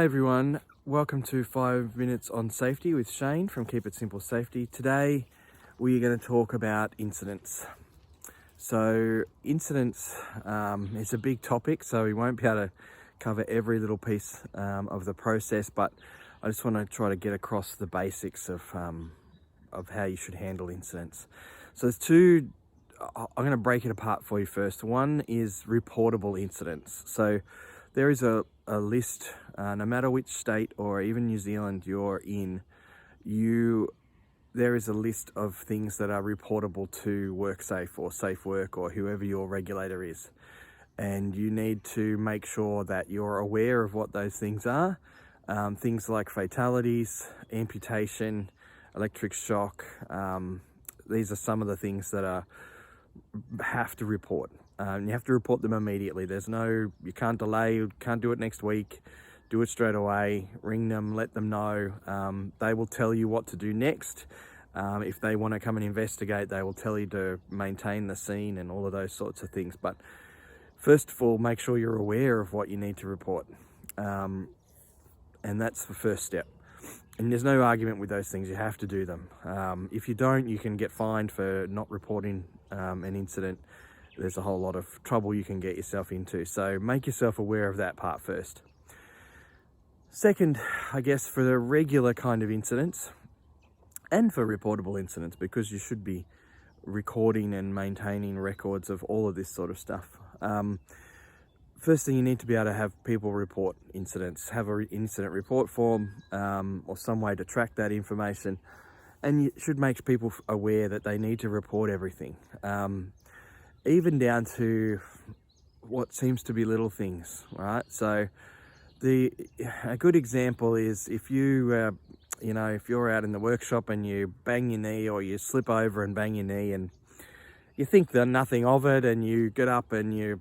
Hi everyone, welcome to 5 Minutes on Safety with Shane from Keep It Simple Safety. Today we are going to talk about incidents. So incidents is a big topic, so we won't be able to cover every little piece of the process, but I just want to try to get across the basics of how you should handle incidents. So there's two. I'm going to break it apart for you first. One is reportable incidents. So there is a list, no matter which state or even New Zealand you're in, there is a list of things that are reportable to WorkSafe or Safe Work or whoever your regulator is. And you need to make sure that you're aware of what those things are. Things like fatalities, amputation, electric shock. These are some of the things that have to report. You have to report them immediately. You can't delay, you can't do it next week. Do it straight away, ring them, let them know. They will tell you what to do next. If they want to come and investigate, they will tell you to maintain the scene and all of those sorts of things. But first of all, make sure you're aware of what you need to report. And that's the first step. And there's no argument with those things, you have to do them. If you don't, you can get fined for not reporting an incident. There's a whole lot of trouble you can get yourself into. So make yourself aware of that part first. Second, I guess for the regular kind of incidents and for reportable incidents, because you should be recording and maintaining records of all of this sort of stuff. First thing, you need to be able to have people report incidents, have an incident report form or some way to track that information. And you should make people aware that they need to report everything. Even down to what seems to be little things, right? So a good example is if you're out in the workshop and you bang your knee or you slip over and bang your knee and you think that nothing of it, and you get up and you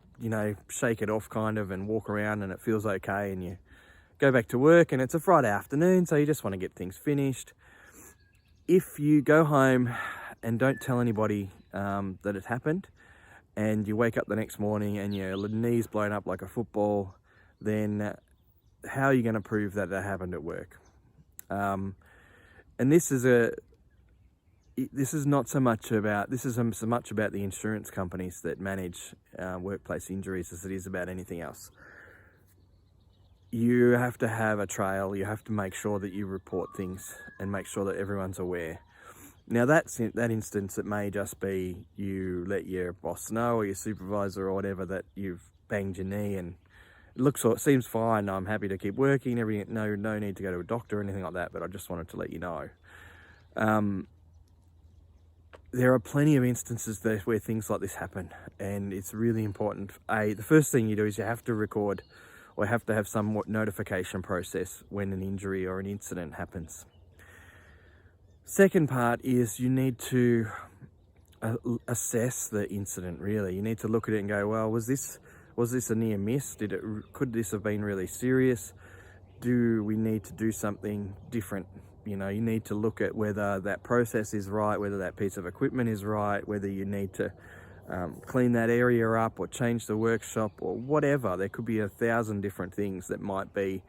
shake it off kind of and walk around and it feels okay, and you go back to work and it's a Friday afternoon, so you just want to get things finished. If you go home and don't tell anybody that it happened, and you wake up the next morning and your knee's blown up like a football, then how are you going to prove that happened at work? And this is not so much about the insurance companies that manage workplace injuries as it is about anything else. You have to have a trail. You have to make sure that you report things and make sure that everyone's aware. Now that instance, it may just be you let your boss know or your supervisor or whatever that you've banged your knee and it seems fine. I'm happy to keep working. No need to go to a doctor or anything like that. But I just wanted to let you know. There are plenty of instances where things like this happen, and it's really important. The first thing you do is you have to record or have to have some notification process when an injury or an incident happens. Second part is you need to assess the incident, really. You need to look at it and go, well, was this a near miss? Could this have been really serious? Do we need to do something different? You need to look at whether that process is right, whether that piece of equipment is right, whether you need to clean that area up or change the workshop or whatever. There could be 1,000 different things that might be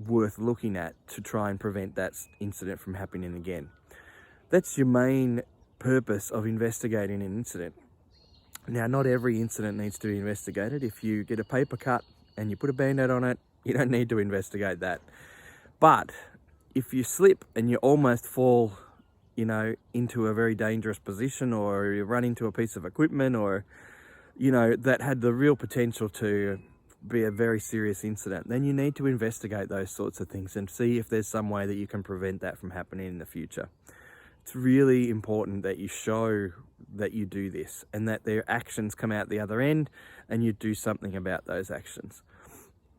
worth looking at to try and prevent that incident from happening again. That's your main purpose of investigating an incident. Now, not every incident needs to be investigated. If you get a paper cut and you put a band-aid on it, you don't need to investigate that. But if you slip and you almost fall, into a very dangerous position, or you run into a piece of equipment, or, that had the real potential to be a very serious incident, then you need to investigate those sorts of things and see if there's some way that you can prevent that from happening in the future. It's really important that you show that you do this and that their actions come out the other end and you do something about those actions.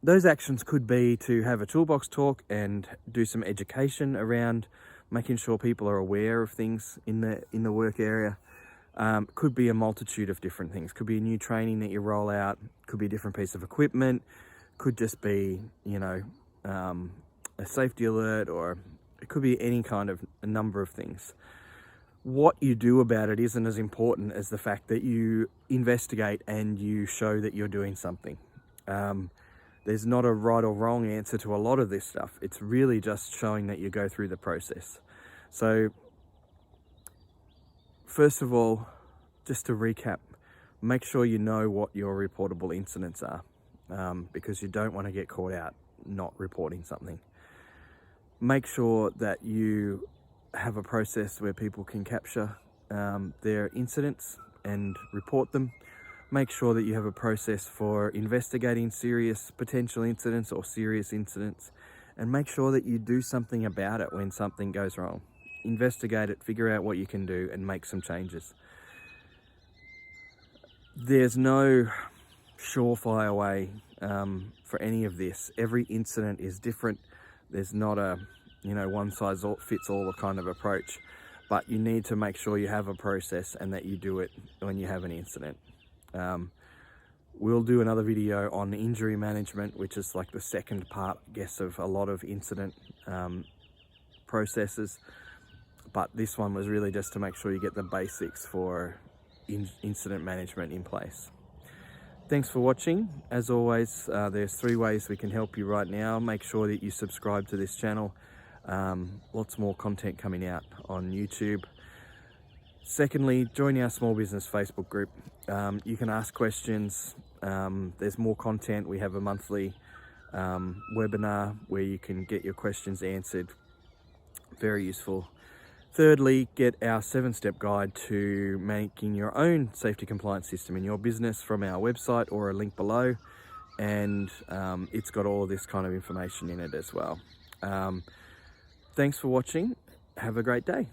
Those actions could be to have a toolbox talk and do some education around making sure people are aware of things in the work area. Could be a multitude of different things. Could be a new training that you roll out. Could be a different piece of equipment. Could just be, a safety alert, or it could be any kind of a number of things. What you do about it isn't as important as the fact that you investigate and you show that you're doing something. There's not a right or wrong answer to a lot of this stuff. It's really just showing that you go through the process. So first of all, just to recap, make sure you know what your reportable incidents are, because you don't want to get caught out not reporting something. Make sure that you have a process where people can capture their incidents and report them. Make sure that you have a process for investigating serious potential incidents or serious incidents, and make sure that you do something about it when something goes wrong. Investigate it, figure out what you can do, and make some changes. There's no surefire way for any of this. Every incident is different. There's not a one size fits all kind of approach, but you need to make sure you have a process and that you do it when you have an incident. We'll do another video on injury management, which is like the second part, I guess, of a lot of incident processes. But this one was really just to make sure you get the basics for incident management in place. Thanks for watching. As always, there's 3 ways we can help you right now. Make sure that you subscribe to this channel. Lots more content coming out on YouTube. Secondly, join our small business Facebook group. You can ask questions. There's more content. We have a monthly webinar where you can get your questions answered. Very useful. Thirdly, get our 7-step guide to making your own safety compliance system in your business from our website, or a link below. And it's got all of this kind of information in it as well. Thanks for watching. Have a great day.